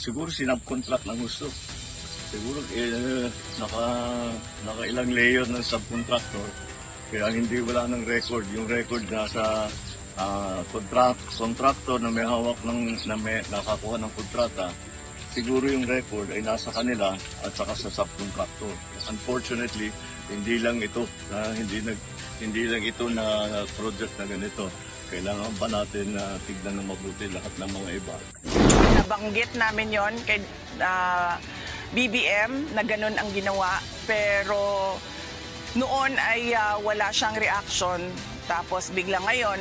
siguro sinubcontract ng gusto. Siguro naka ilang layer ng subcontractor. Kaya hindi wala ng record. Yung record nasa contractor na may hawak nakakuha ng kontrata. Siguro yung record ay nasa kanila at saka sa subcontractor. Unfortunately, hindi lang ito na project na ganito. Kailangan pa natin tignan ng mabuti lahat ng mga iba. Nabanggit namin yon kay BBM na ganun ang ginawa, pero noon ay wala siyang reaction. Tapos bigla ngayon,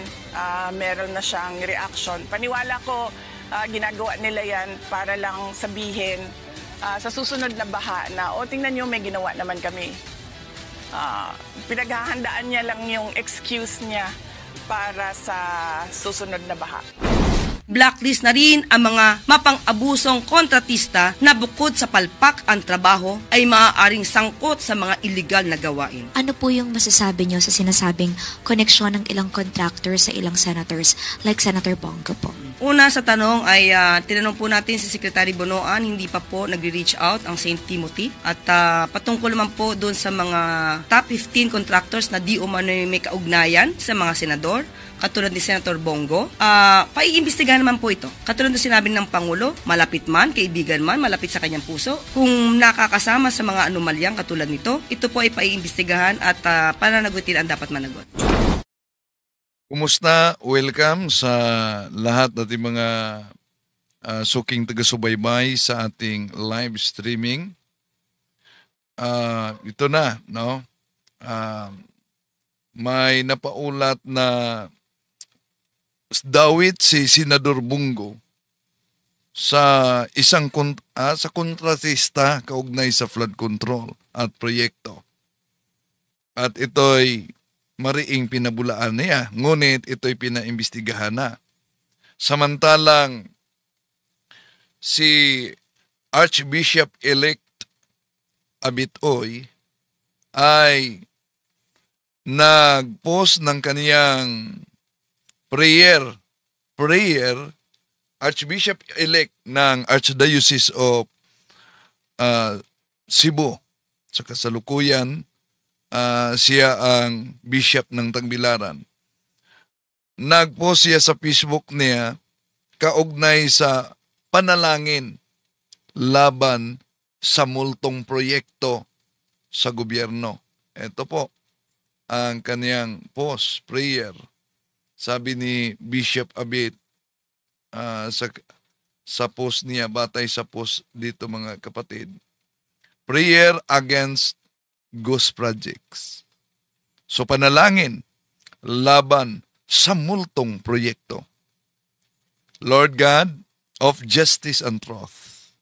meron na siyang reaction. Paniwala ko, ginagawa nila yan para lang sabihin sa susunod na baha na, tingnan nyo, may ginawa naman kami. Pinaghahandaan niya lang yung excuse niya para sa susunod na baha. Blacklist na rin ang mga mapang-abusong kontratista na bukod sa palpak ang trabaho ay maaaring sangkot sa mga illegal na gawain. Ano po yung masasabi nyo sa sinasabing koneksyon ng ilang contractors sa ilang senators like Senator Bongo po? Una sa tanong ay tinanong po natin si Secretary Bonoan, hindi pa po nagre-reach out ang St. Timothy. At patungkol naman po doon sa mga top 15 contractors na di umano may kaugnayan sa mga senador, katulad ni Senator Bongo, paiimbestigahan naman po ito. Katulad na sinabi ng Pangulo, malapit man, kaibigan man, malapit sa kanyang puso. Kung nakakasama sa mga anomalyang katulad nito, ito po ay paiimbestigahan at pananagutin ang dapat managot. Kumusta? Welcome sa lahat nating mga suking taga-subaybay sa ating live streaming. Ito na, no? May napaulat na dawit si Senador Bongo sa isang sa kontratista kaugnay sa flood control at proyekto. At ito'y mariing pinabulaan niya, ngunit ito'y pinaimbestigahan na. Samantalang si Archbishop-elect Abitoy ay nag-post ng kaniyang prayer, Archbishop-elect ng Archdiocese of Cebu. Sa kasalukuyan, siya ang bishop ng Tagbilaran. Nag-post siya sa Facebook niya kaugnay sa panalangin laban sa multong proyekto sa gobyerno. Ito po ang kaniyang post, prayer. Sabi ni Bishop Abit sa post niya, batay sa post dito mga kapatid, prayer against ghost projects. So panalangin laban sa multong proyekto. Lord God of justice and truth,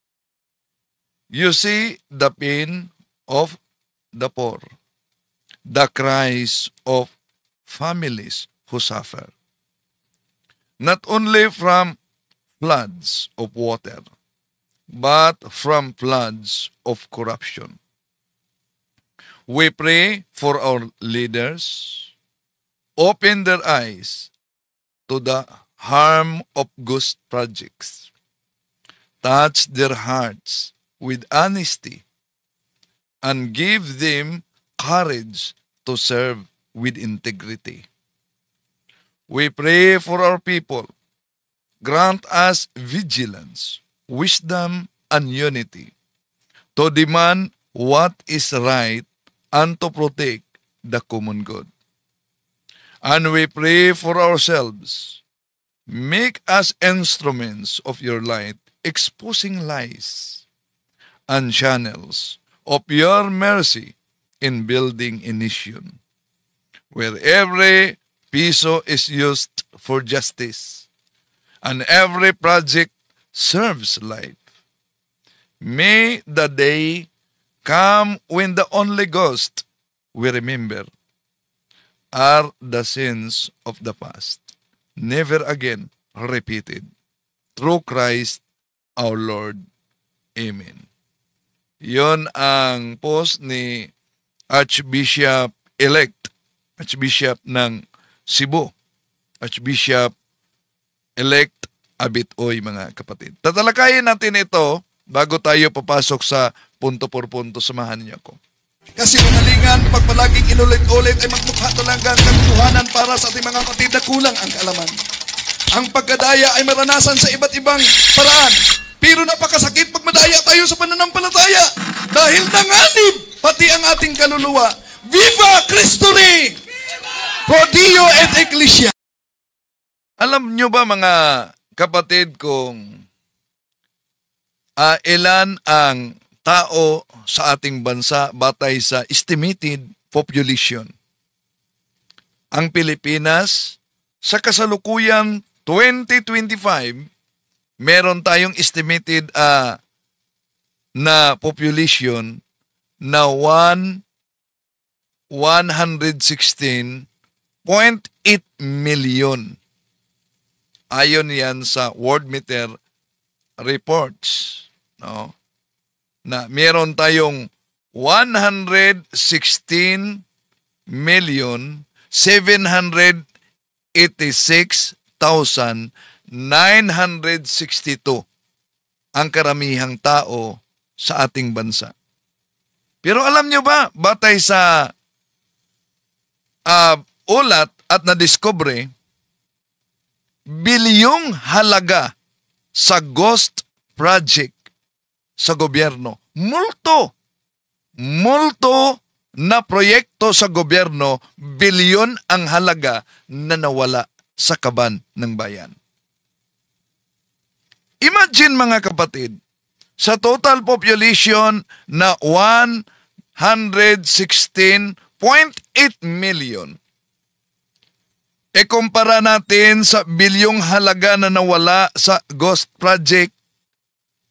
you see the pain of the poor, the cries of families who suffer, not only from floods of water, but from floods of corruption. We pray for our leaders, open their eyes to the harm of ghost projects, touch their hearts with honesty, and give them courage to serve with integrity. We pray for our people. Grant us vigilance, wisdom, and unity to demand what is right and to protect the common good. And we pray for ourselves. Make us instruments of your light, exposing lies and channels of your mercy in building a nation, where every piso is used for justice and every project serves life. May the day come when the only ghost we remember are the sins of the past, never again repeated. Through Christ our Lord. Amen. Yon ang post ni Archbishop-elect, Archbishop ng Cebu, Archbishop-elect Abitoy, mga kapatid. Tatalakayin natin ito bago tayo papasok sa punto por punto. Samahan niyo ako. Kasi manalingan, pag palaging inulit-ulit ay magmukha talaga ang katotohanan para sa ating mga kapatid na kulang ang kaalaman. Ang pagkadaya ay maranasan sa iba't ibang paraan. Pero napakasakit pag madaya tayo sa pananampalataya. Dahil nanganib pati ang ating kaluluwa. Viva Cristo Rey! Pro Dio et Ecclesia! Alam nyo ba, mga kapatid, kung ilan ang tao sa ating bansa batay sa estimated population? Ang Pilipinas, sa kasalukuyang 2025, meron tayong estimated na population na 116.8 million. Ayon yan sa World Meter reports, no? Na meron tayong 116,786,962 ang karamihang tao sa ating bansa. Pero alam nyo ba, batay sa ulat at nadiskubre, bilyong halaga sa ghost project sa gobyerno. Multo na proyekto sa gobyerno, bilyon ang halaga na nawala sa kaban ng bayan. Imagine, mga kapatid, sa total population na 116.8 million, kumpara natin sa bilyong halaga na nawala sa ghost project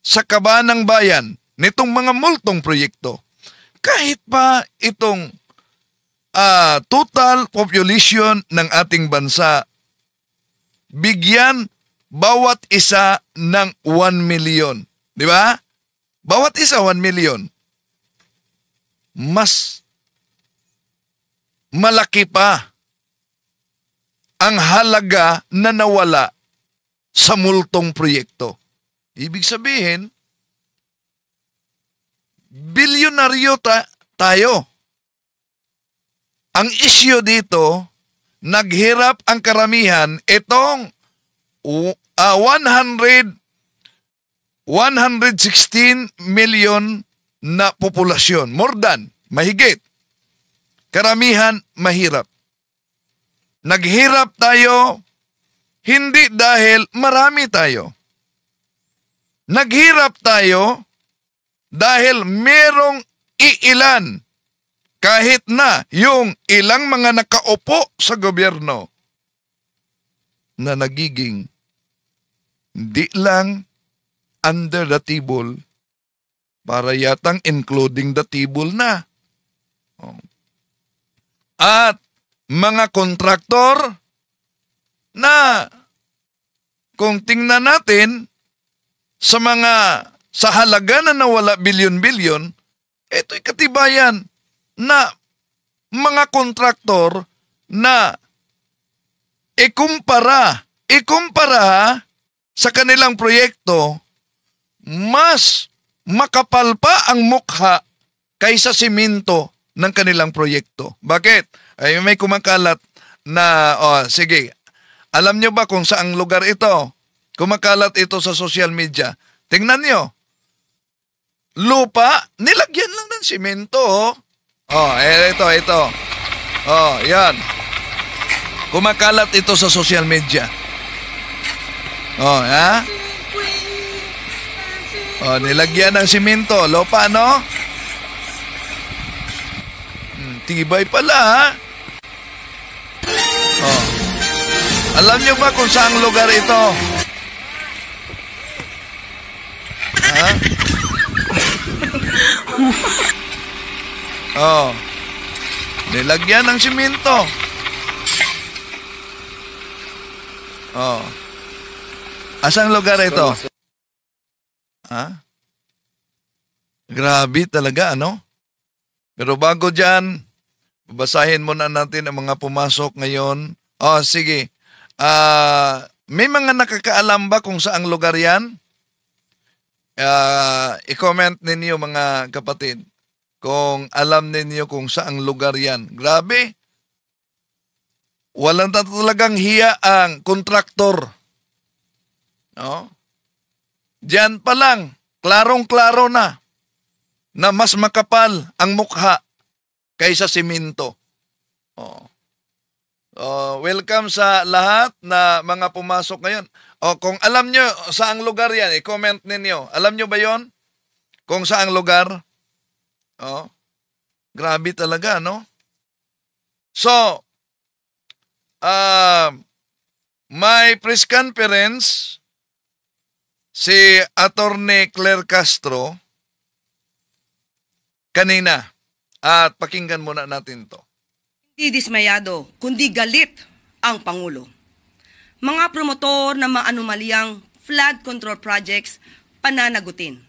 sa kaban ng bayan nitong mga multong proyekto. Kahit pa itong total population ng ating bansa, bigyan bawat isa ng 1 million. Di ba? Bawat isa 1 million. Mas malaki pa ang halaga na nawala sa multong proyekto. Ibig sabihin, bilyonaryo tayo. Ang isyu dito, naghirap ang karamihan itong 116 million na populasyon. More than, mahigit. Karamihan mahirap. Naghirap tayo hindi dahil marami tayo. Naghirap tayo dahil merong iilan, kahit na yung ilang mga nakaupo sa gobyerno, na nagiging di lang under the table, para yatang including the table na. At mga kontraktor na kung tingnan natin sa halaga na nawala bilyon-bilyon, ito'y katibayan na mga kontraktor na ikumpara sa kanilang proyekto, mas makapal pa ang mukha kaysa simento ng kanilang proyekto. Bakit? Ay may kumakalat na, sige, alam nyo ba kung saang lugar ito? Kumakalat ito sa social media. Tingnan nyo. Lupa, nilagyan lang ng simento. Ito. Yan. Kumakalat ito sa social media. Ha? Nilagyan ng simento. Lupa, no? Tibay pala, ha? Alam nyo ba kung saang lugar ito? Ha? Nilagyan ng simento. Asang lugar ito? Ha? Grabe talaga, ano? Pero bago dyan, babasahin muna natin ang mga pumasok ngayon. Sige. May mga nakakaalam ba kung saang lugar yan? I-comment ninyo mga kapatid kung alam ninyo kung saang lugar yan. Grabe. Walang talagang hiya ang kontraktor. No? Diyan pa lang, klarong-klaro na mas makapal ang mukha kaysa simento. Welcome sa lahat na mga pumasok ngayon. Kung alam nyo saang lugar yan, i-comment ninyo. Alam nyo ba yon? Kung saang lugar? Grabe talaga, no? So, may press conference si Attorney Claire Castro kanina. At pakinggan muna natin to. Hindi dismayado, kundi galit ang Pangulo. Mga promotor ng mga anomalyang flood control projects pananagutin.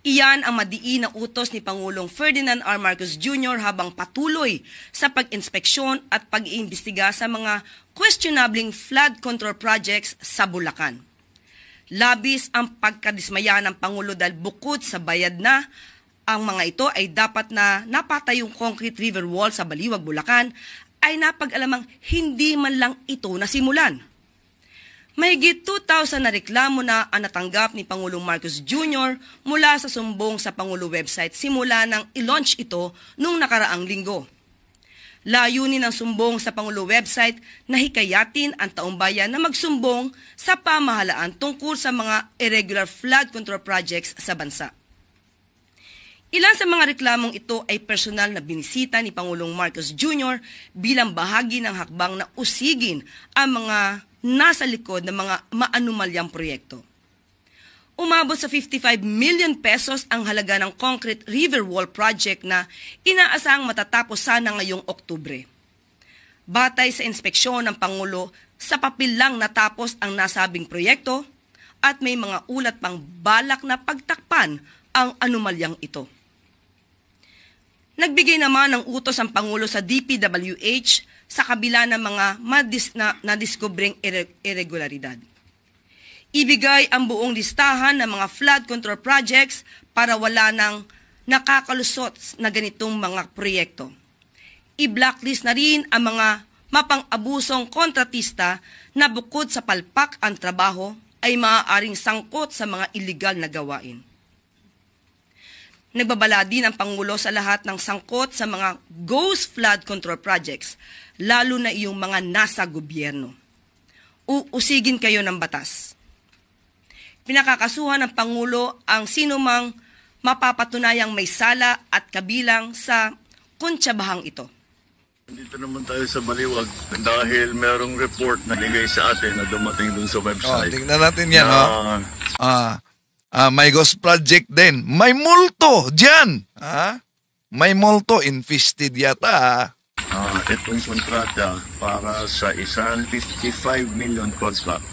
Iyan ang madiin na utos ni Pangulong Ferdinand R. Marcos Jr. habang patuloy sa pag-inspeksyon at pag-iimbestiga sa mga questionabling flood control projects sa Bulacan. Labis ang pagkadismaya ng Pangulo dahil bukod sa bayad na, ang mga ito ay dapat na napatayong concrete river wall sa Baliwag, Bulacan ay napag-alamang hindi man lang ito nasimulan. Mahigit 2,000 na reklamo na ang natanggap ni Pangulong Marcos Jr. mula sa sumbong sa Pangulo website simula nang i-launch ito noong nakaraang linggo. Layunin ng sumbong sa Pangulo website na hikayatin ang taumbayan na magsumbong sa pamahalaan tungkol sa mga irregular flood control projects sa bansa. Ilan sa mga reklamong ito ay personal na binisita ni Pangulong Marcos Jr. bilang bahagi ng hakbang na usigin ang mga nasa likod ng mga maanumalyang proyekto. Umabot sa 55 million pesos ang halaga ng concrete river wall project na inaasahang matatapos sana ngayong Oktubre. Batay sa inspeksyon ng Pangulo, sa papel lang natapos ang nasabing proyekto at may mga ulat pang balak na pagtakpan ang anomalyang ito. Nagbigay naman ng utos ang Pangulo sa DPWH sa kabila ng mga nadiskubring irregularidad. Ibigay ang buong listahan ng mga flood control projects para wala nang nakakalusot na ganitong mga proyekto. I-blacklist na rin ang mga mapang-abusong kontratista na bukod sa palpak ang trabaho ay maaaring sangkot sa mga iligal na gawain. Nagbabala din ang Pangulo sa lahat ng sangkot sa mga ghost flood control projects, lalo na iyong mga nasa gobyerno. Uusigin kayo ng batas. Pinakakasuhan ng Pangulo ang sinumang mapapatunayang may sala at kabilang sa kontsabahang ito. Dito naman tayo sa Baliwag dahil merong report na ligay sa atin na dumating dun sa website. Tingnan natin yan. May ghost project din. May multo dyan. May multo. Infested yata. Itong kontrata para sa isang 55 million contract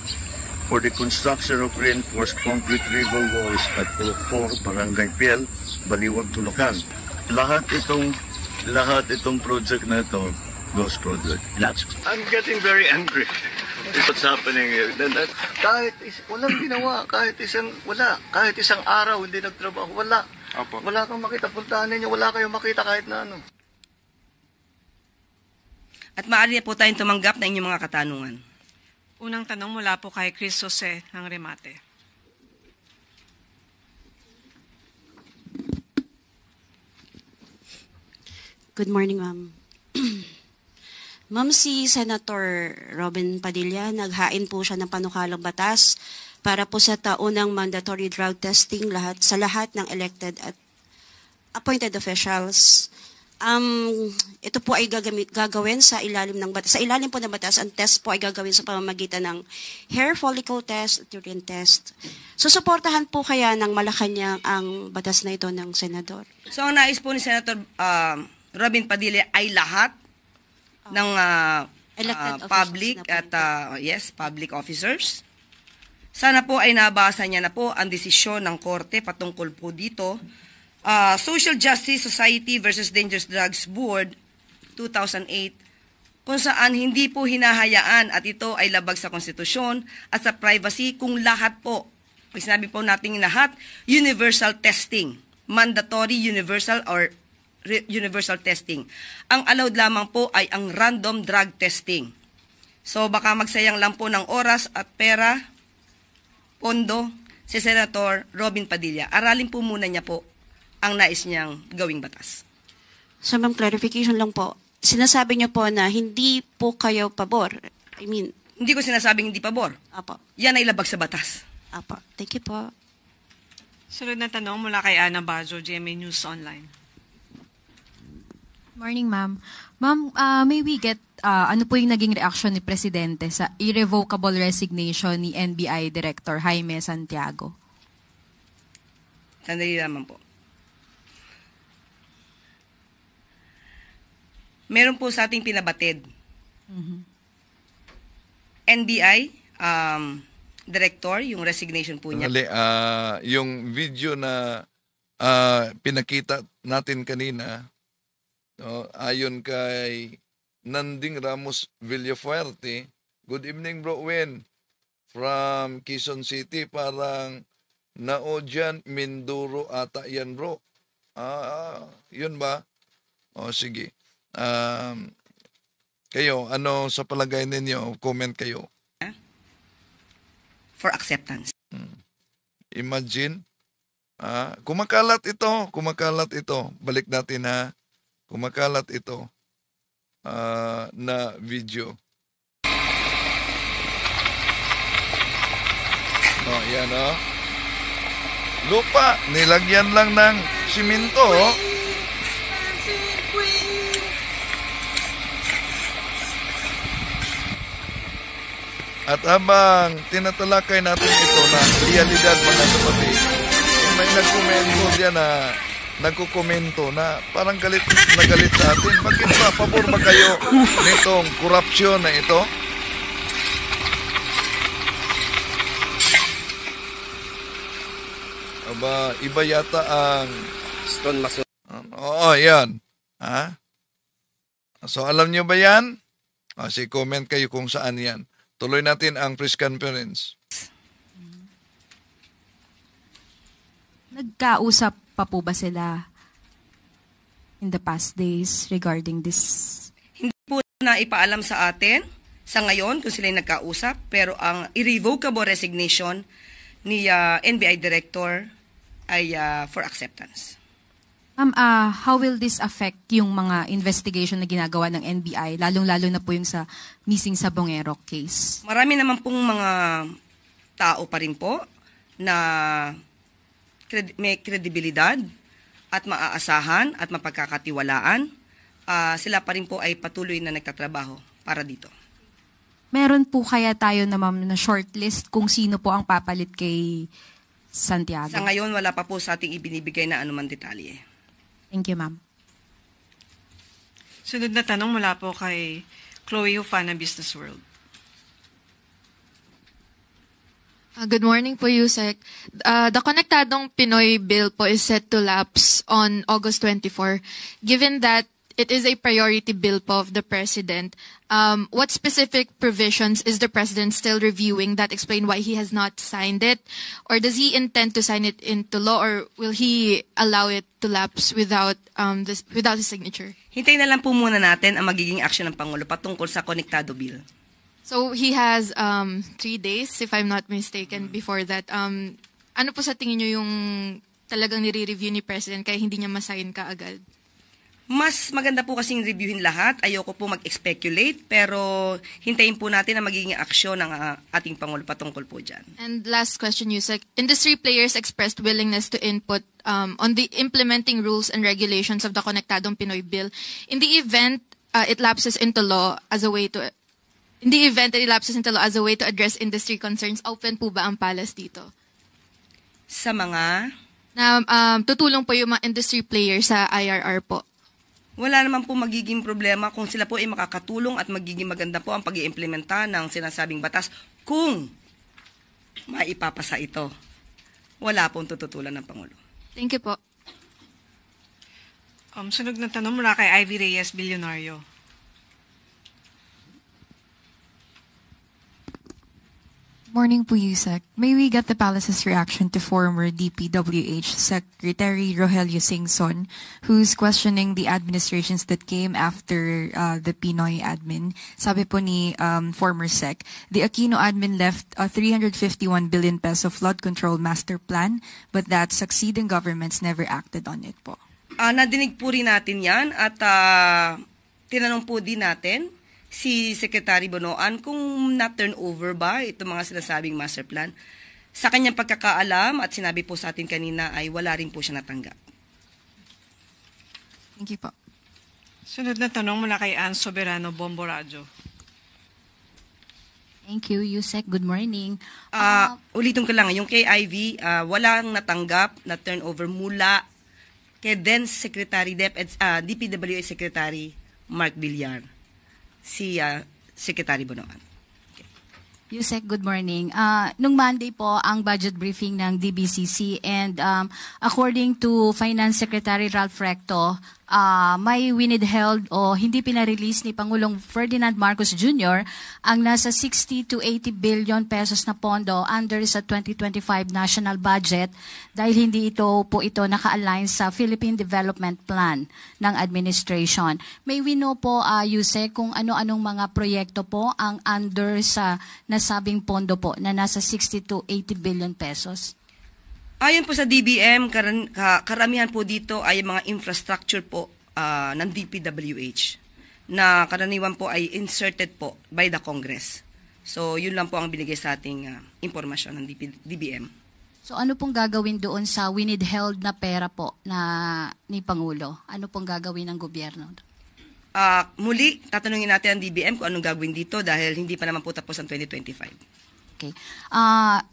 for the construction of reinforced concrete river walls at 4 Barangay Piel, Baliwag, Tulukan. Lahat itong project na ito, ghost project. I'm getting very angry. What's happening here? Walang ginawa, kahit isang araw hindi nagtrabaho, wala. Opo. Wala kang makita, puntahan ninyo, wala kayong makita kahit na ano. At maaari na po tayong tumanggap na inyong mga katanungan. Unang tanong mula po kay Chris Jose ng Remate. Good morning, ma'am. Ma'am, si Senator Robin Padilla, naghain po siya ng panukalang batas para po sa taunang mandatory drug testing sa lahat ng elected at appointed officials. Ito po ay gagawin sa ilalim ng batas. Sa ilalim po ng batas, ang test po ay gagawin sa pamamagitan ng hair follicle test at urine test. Susuportahan po kaya ng Malacanang ang batas na ito ng senador? So ang nais po ni Senator Robin Padilla ay lahat ng public at public officers. Sana po ay nabasa niya na po ang desisyon ng korte patungkol po dito. Social Justice Society versus Dangerous Drugs Board 2008 kung saan hindi po hinahayaan at ito ay labag sa konstitusyon at sa privacy kung lahat po, pag sinabi po natin lahat, universal testing, mandatory universal or universal testing. Ang allowed lamang po ay ang random drug testing. So baka magsayang lang po ng oras at pera, pondo, si Senator Robin Padilla. Aralin po muna niya po ang nais niyang gawing batas. So ma'am, clarification lang po. Sinasabi niyo po na hindi po kayo pabor. Hindi ko sinasabing hindi pabor. Apo. Yan ay labag sa batas. Apo. Thank you po. Sunod na tanong mula kay Ana Bajo, GMA News Online. Morning, ma'am. Ma'am, may we get ano po yung naging reaction ni Presidente sa irrevocable resignation ni NBI Director Jaime Santiago? Sandali naman po. Meron po sa ating pinabatid. NBI Director, yung resignation po niya. Yung video na pinakita natin kanina, ayon kay Nanding Ramos Villafuerte, good evening bro Win, from Quezon City, parang Naodyan, Mindoro ata yan bro. Yun ba? Sige. Kayo, ano sa palagay ninyo? Comment kayo. For acceptance. Imagine, kumakalat ito. Balik natin ha. Kumakalat ito na video. Yan lupa, nilagyan lang ng simento. At habang tinatalakay natin ito na realidad, mga kapatid, may nagkomento diyan na nagkukomento na parang galit na galit sa atin. Bakit ba? Pabor ba kayo nitong korupsyon na ito? Aba, iba yata ang Stone Mason. Oo, yan. So, alam nyo ba yan? Comment kayo kung saan yan. Tuloy natin ang press conference. Nagkausap pa po ba sila in the past days regarding this? Hindi po na ipaalam sa atin sa ngayon kung sila nagkausap, pero ang irrevocable resignation ni NBI Director ay for acceptance. How will this affect yung mga investigation na ginagawa ng NBI, lalong-lalo na po yung sa missing sa Bongero case? Marami naman pong mga tao pa rin po na may kredibilidad at maaasahan at mapagkakatiwalaan. Sila pa rin po ay patuloy na nagtatrabaho para dito. Meron po kaya tayo na ma'am na shortlist kung sino po ang papalit kay Santiago? Sa ngayon, wala pa po sa ating ibinibigay na anuman detalye. Thank you, ma'am. Sunod na tanong mula po kay Chloe Hufana, Business World. Good morning po, Yusek. The Konektadong Pinoy Bill po is set to lapse on August 24. Given that it is a priority bill po of the President, what specific provisions is the President still reviewing that explain why he has not signed it? Or does he intend to sign it into law, or will he allow it to lapse without his signature? Hintayin na lang po muna natin ang magiging aksyon ng Pangulo patungkol sa Konektado Bill. So he has 3 days, if I'm not mistaken, before that. Ano po sa tingin nyo yung talagang nire-review ni President kaya hindi niya masign ka agad? Mas maganda po kasing reviewin lahat. Ayoko po mag-speculate, pero hintayin po natin ang magiging aksyon ng ating Pangulo patungkol po dyan. And last question, Yusek. Industry players expressed willingness to input on the implementing rules and regulations of the Konektadong Pinoy Bill. In the event it lapses into law as a way to address industry concerns, open po ba ang palas dito? Sa mga? Na tutulong po yung mga industry players sa IRR po. Wala naman po magiging problema kung sila po ay makakatulong at magiging maganda po ang pag-iimplementa ng sinasabing batas kung maipapasa ito. Wala pong tututulan ng Pangulo. Thank you po. Sunod na tanong mula kay Ivy Reyes, Bilyonaryo. Morning po, Yusek. May we get the palace's reaction to former DPWH Secretary Rogelio Singson, who's questioning the administrations that came after the Pinoy admin. Sabi po ni former Sec, the Aquino admin left a 351 billion peso flood control master plan, but that succeeding governments never acted on it po. Nadinig po rin natin yan at tinanong po din natin si Secretary Bonoan kung na-turn over ba itong mga sinasabing master plan. Sa kanyang pagkakaalam at sinabi po sa atin kanina ay wala rin po siya natanggap. Thank you po. Sunod na tanong mula kay Ann Soberano, Bombo Radio. Thank you, Yusek. Good morning. Ulitin ko lang, yung kay Ivy, walang natanggap na turnover mula kay then Secretary DPWH Secretary Mark Villar. Si Secretary Bonoan. Yusek, good morning. Nung Monday po ang budget briefing ng DBCC and according to Finance Secretary Ralph Recto, may winidheld o hindi pinarelease ni Pangulong Ferdinand Marcos Jr. ang nasa 60 to 80 billion pesos na pondo under sa 2025 national budget dahil hindi ito naka-align sa Philippine Development Plan ng administration. May we know po, Yusek, kung ano-anong mga proyekto po ang under sa nasabing pondo po na nasa 60 to 80 billion pesos? Ayon po sa DBM, karamihan po dito ay mga infrastructure po ng DPWH na karaniwan po ay inserted po by the Congress. So, yun lang po ang binigay sa ating impormasyon ng DBM. So, ano pong gagawin doon sa winidheld na pera po na ni Pangulo? Ano pong gagawin ng gobyerno? Muli, tatanungin natin ang DBM kung anong gagawin dito dahil hindi pa naman po tapos ang 2025. Okay.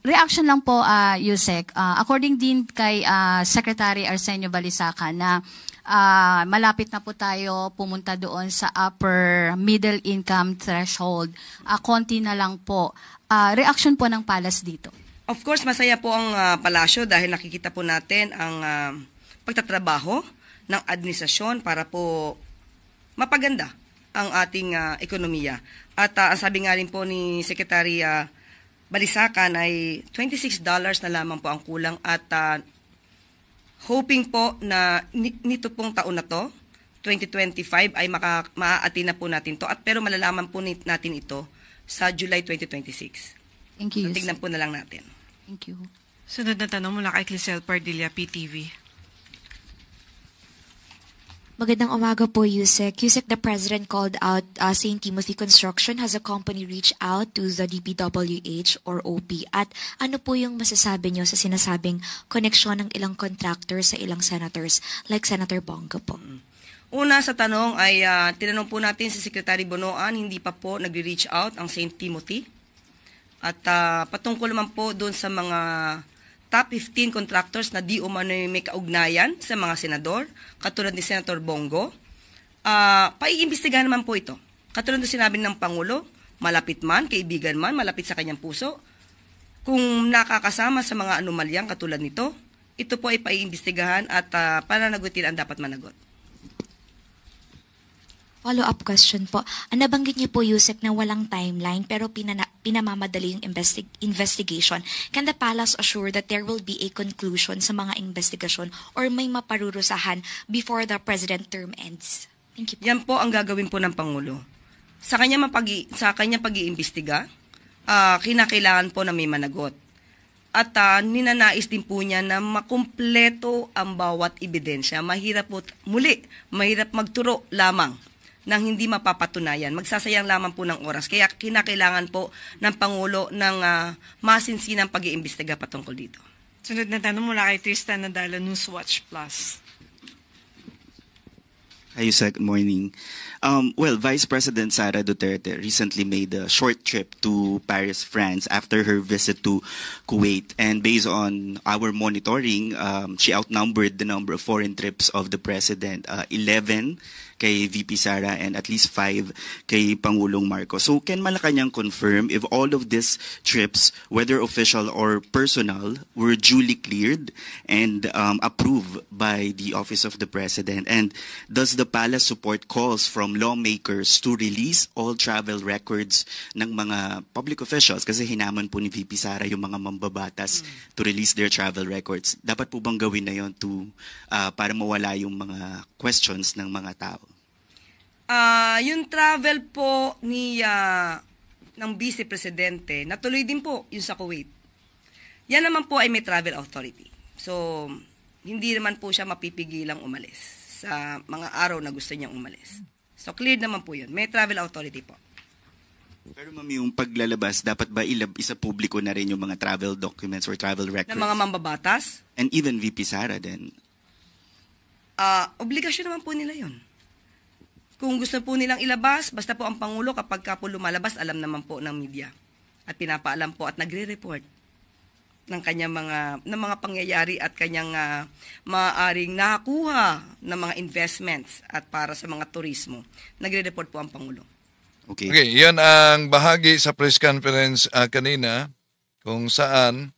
Reaction lang po, Yusek. According din kay Secretary Arsenio Balisacan na malapit na po tayo pumunta doon sa upper middle income threshold. Konti na lang po. Reaction po ng Palace dito. Of course, masaya po ang palasyo dahil nakikita po natin ang pagtatrabaho ng administrasyon para po mapaganda ang ating ekonomiya. At ang sabi nga rin po ni Secretary Balisacan ay $26 na lamang po ang kulang at hoping po na nito pong taon na to, 2025, ay maa-attain na po natin to. Pero malalaman po natin ito sa July 2026. Thank you. So, tignan po na lang natin. Thank you. Sunod na tanong mula kay Clisel Pardilla, PTV. Magandang umaga po, Yusek. Yusek, the President called out St. Timothy Construction. Has a company reached out to the DPWH or OP? At ano po yung masasabi nyo sa sinasabing koneksyon ng ilang contractors sa ilang senators like Senator Bongo po? Una sa tanong ay tinanong po natin si Secretary Bonoan, hindi pa po nagre-reach out ang St. Timothy. At patungkol naman po doon sa mga top 15 contractors na di umano may kaugnayan sa mga senador, katulad ni Senator Bongo, paiimbestigahan naman po ito. Katulad na sinabi ng Pangulo, malapit man, kaibigan man, malapit sa kanyang puso, kung nakakasama sa mga anomalyang katulad nito, ito po ay paiimbestigahan at pananagutin ang dapat managot. Follow-up question po. Nabanggit niyo po, Yusek, na walang timeline pero pinamamadali yung investigation. Can the Palace assure that there will be a conclusion sa mga investigasyon or may maparurusahan before the President term ends? Thank you po. Yan po ang gagawin po ng Pangulo. Sa kanyang pag-iimbestiga, kinakailangan po na may managot. At ninanais din po niya na makumpleto ang bawat ebidensya. Mahirap magturo lamang nang hindi mapapatunayan. Magsasayang lamang po ng oras. Kaya kinakailangan po ng Pangulo ng masinsinang pag-iimbestiga patungkol dito. Sunod na tanong mula kay Tristan Nadala, Newswatch Plus. Hi, Yusek. Good morning. Vice President Sara Duterte recently made a short trip to Paris, France after her visit to Kuwait. And based on our monitoring, she outnumbered the number of foreign trips of the President, 11 kay VP Sara and at least 5 kay Pangulong Marcos. So can Malacanang confirm if all of these trips, whether official or personal, were duly cleared and approved by the Office of the President? And does the palace support calls from lawmakers to release all travel records ng mga public officials kasi hinamon po ni VP Sara yung mga mambabatas to release their travel records. Dapat po bang gawin na yun para mawala yung mga questions ng mga tao? Yung travel po ng Vice Presidente, natuloy din po yung sa Kuwait. Yan naman po ay may travel authority. So, hindi naman po siya mapipigilang umalis sa mga araw na gusto niyang umalis. So, clear naman po yun. May travel authority po. Pero ma'am, yung paglalabas, dapat ba isa publiko na rin yung mga travel documents or travel records? Ng mga mambabatas? And even VP Sara din? Obligasyon naman po nila yun. Kung gusto po nilang ilabas, basta po ang Pangulo kapag po lumalabas, alam naman po ng media. At pinapaalam po at nagre-report ng kanyang mga pangyayari at kanyang maaaring nakakuha ng mga investments at para sa mga turismo. Nagre-report po ang Pangulo. Okay, yan ang bahagi sa press conference kanina kung saan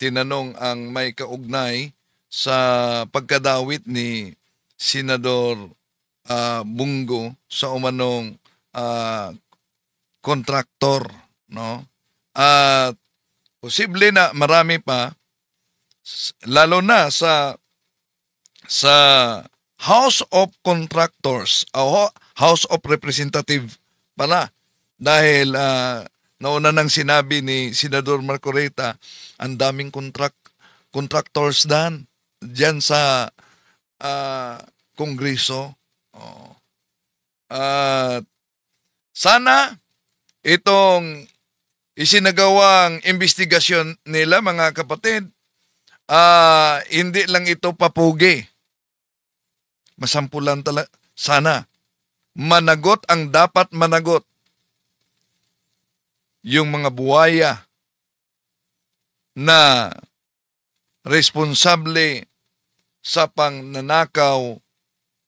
tinanong ang may kaugnay sa pagkadawit ni Senador Bungo sa umanong kontraktor, no? At posible na marami pa, lalo na sa House of Contractors, House of Representative pala. Dahil nauna nang sinabi ni Senador Marcoleta, ang daming contractors dyan sa Kongreso. At sana itong isinagawang investigasyon nila, mga kapatid, hindi lang ito papugi. Masampulan talaga. Sana managot ang dapat managot. Yung mga buwaya na responsable sa pangnanakaw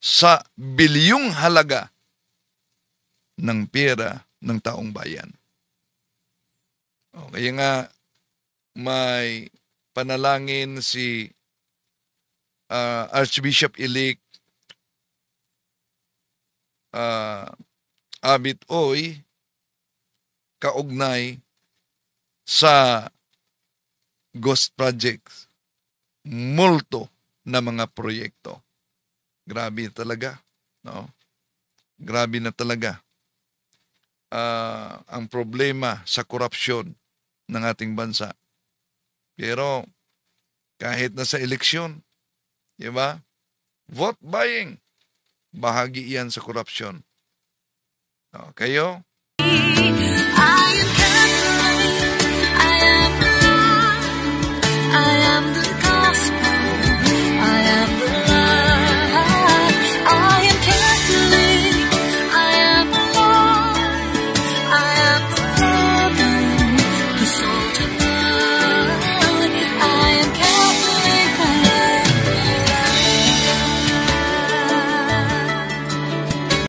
sa bilyong halaga ng pera ng taong bayan. Kaya nga may panalangin si Archbishop-elect Abit Oy kaugnay sa ghost projects, multo na mga proyekto. Grabe talaga, no? Grabe na talaga ang problema sa korupsyon ng ating bansa. Pero kahit na sa eleksyon, di ba? Vote buying, bahagi yan sa korupsyon. Kayo?